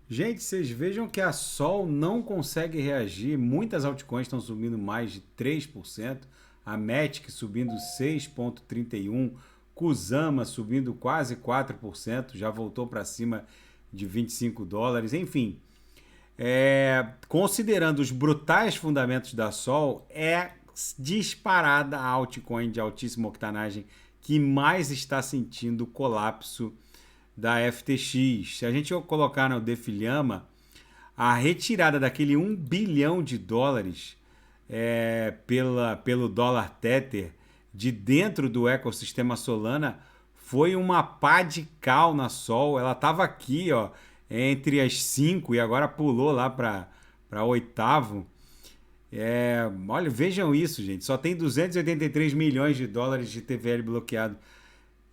Gente, vocês vejam que a Sol não consegue reagir. Muitas altcoins estão subindo mais de 3%. A Matic subindo 6,31%. Kusama subindo quase 4%. Já voltou para cima de US$ 25. Enfim, considerando os brutais fundamentos da Sol, é disparada a altcoin de altíssima octanagem que mais está sentindo o colapso da FTX. Se a gente colocar no Defilhama, a retirada daquele US$ 1 bilhão pelo dólar Tether de dentro do ecossistema Solana foi uma pá de cal na Sol. Ela estava aqui, ó, entre as 5 e agora pulou lá para oitavo. Olha, vejam isso, gente. Só tem US$ 283 milhões de TVL bloqueado.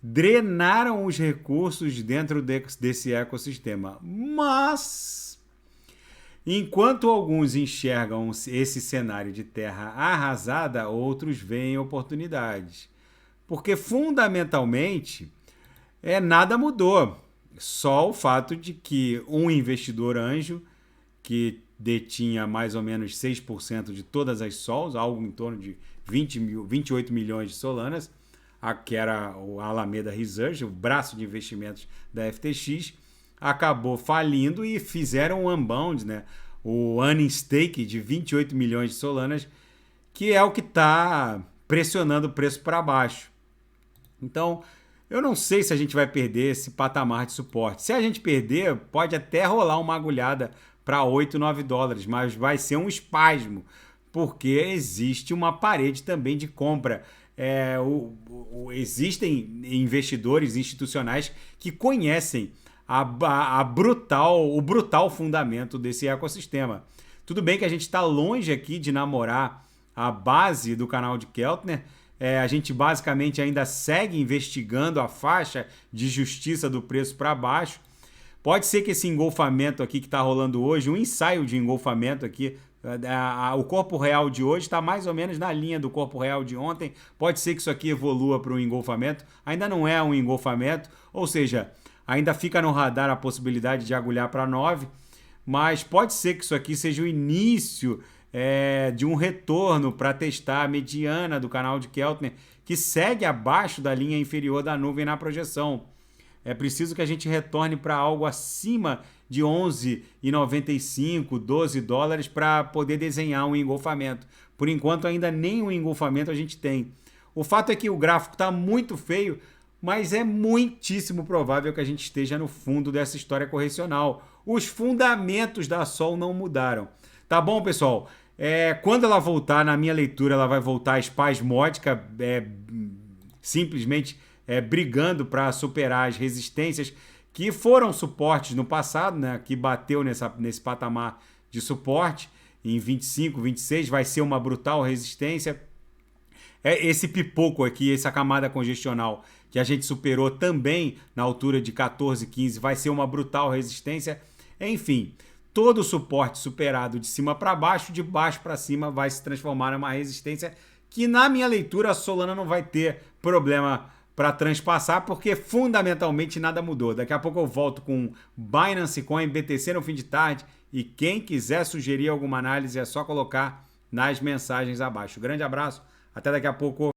Drenaram os recursos dentro desse ecossistema. Mas, enquanto alguns enxergam esse cenário de terra arrasada, outros veem oportunidades. Porque, fundamentalmente, nada mudou. Só o fato de que um investidor anjo, que detinha mais ou menos 6% de todas as sols, algo em torno de 28 milhões de solanas, que era o Alameda Research, o braço de investimentos da FTX, acabou falindo e fizeram um unbound, né? O earning stake de 28 milhões de solanas, que é o que está pressionando o preço para baixo. Então, eu não sei se a gente vai perder esse patamar de suporte. Se a gente perder, pode até rolar uma agulhada para $8, $9, mas vai ser um espasmo, porque existe uma parede também de compra. Existem investidores institucionais que conhecem o brutal fundamento desse ecossistema. Tudo bem que a gente está longe aqui de namorar a base do canal de Keltner. A gente basicamente ainda segue investigando a faixa de justiça do preço para baixo. Pode ser que esse engolfamento aqui que está rolando hoje, um ensaio de engolfamento aqui, o corpo real de hoje está mais ou menos na linha do corpo real de ontem. Pode ser que isso aqui evolua para um engolfamento. Ainda não é um engolfamento, ou seja, ainda fica no radar a possibilidade de agulhar para 9, mas pode ser que isso aqui seja o início de um retorno para testar a mediana do canal de Keltner, que segue abaixo da linha inferior da nuvem na projeção. É preciso que a gente retorne para algo acima de 11,95, $12 para poder desenhar um engolfamento. Por enquanto, ainda nem um engolfamento a gente tem. O fato é que o gráfico está muito feio, mas é muitíssimo provável que a gente esteja no fundo dessa história correcional. Os fundamentos da Sol não mudaram. Tá bom, pessoal? Quando ela voltar, na minha leitura, ela vai voltar espasmódica, simplesmente brigando para superar as resistências que foram suportes no passado, né? Que bateu nesse patamar de suporte em 25, 26, vai ser uma brutal resistência. Esse pipoco aqui, essa camada congestional que a gente superou também na altura de 14, 15, vai ser uma brutal resistência. Enfim, todo o suporte superado de cima para baixo, de baixo para cima, vai se transformar em uma resistência que, na minha leitura, a Solana não vai ter problema para transpassar, porque fundamentalmente nada mudou. Daqui a pouco eu volto com Binance Coin, BTC no fim de tarde, e quem quiser sugerir alguma análise é só colocar nas mensagens abaixo. Grande abraço, até daqui a pouco.